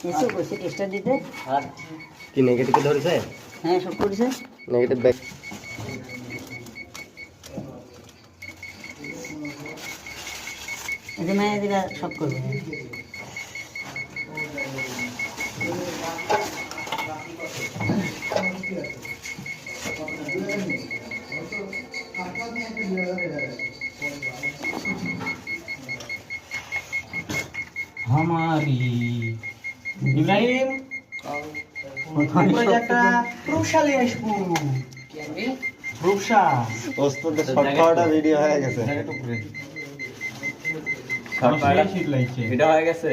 এসে বসে টেস্টার দিতে আর কি নেগেটিভে ধরেছে? হ্যাঁ সব করেছে নেগেটিভ ব্যাক এই যে মেয়েদিরা সব করবে हमारी ইব্রাহিম একটা রূপসা নিয়ে আসবো রূপসা ওস্তাদের শর্টকাটা ভিডিও হয়ে গেছে। শীত লাগছে এটা হয়ে গেছে।